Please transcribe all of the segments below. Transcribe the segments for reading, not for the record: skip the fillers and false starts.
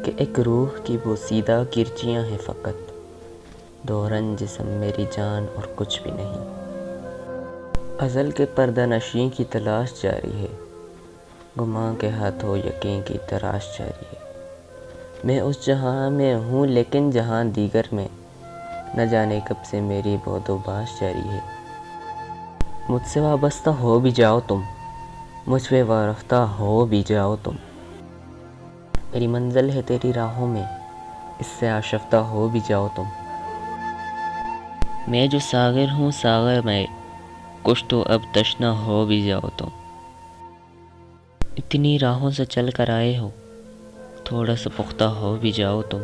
کہ ایک روح کی بوسیدہ کرچیاں ہیں فقط، دورن جسم میری جان اور کچھ بھی نہیں۔ ازل کے پردہ نشین کی تلاش جاری ہے، گماں کے ہاتھوں یقین کی تراش جاری ہے۔ میں اس جہاں میں ہوں لیکن جہاں دیگر میں، نہ جانے کب سے میری بود و باش جاری ہے۔ مجھ سے وابستہ ہو بھی جاؤ تم، مجھ پہ وارفتہ ہو بھی جاؤ تم، میری منزل ہے تیری راہوں میں، اس سے آشفتہ ہو بھی جاؤ تم۔ میں جو ساغر ہوں ساغر میں، کچھ تو اب تشنا ہو بھی جاؤ تم۔ اتنی راہوں سے چل کر آئے ہو، تھوڑا سا پختہ ہو بھی جاؤ تم۔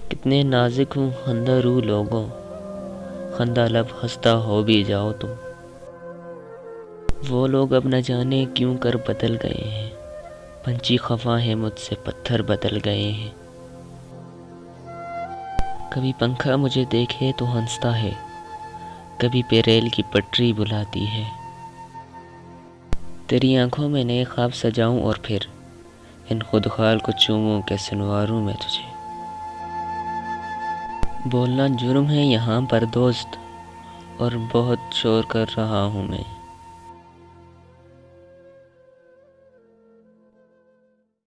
کتنے نازک ہوں خندہ رو لوگوں، خندہ لب ہنستا ہو بھی جاؤ تم۔ وہ لوگ اب نہ جانے کیوں کر بدل گئے ہیں، پنچھی خفا ہے مجھ سے پتھر بدل گئے ہیں۔ کبھی پنکھا مجھے دیکھے تو ہنستا ہے، کبھی پہ ریل کی پٹری بلاتی ہے۔ تیری آنکھوں میں نئے خواب سجاؤں اور پھر ان خودخال کو چوموں کہ سنواروں میں تجھے۔ بولنا جرم ہے یہاں پر دوست، اور بہت شور کر رہا ہوں میں۔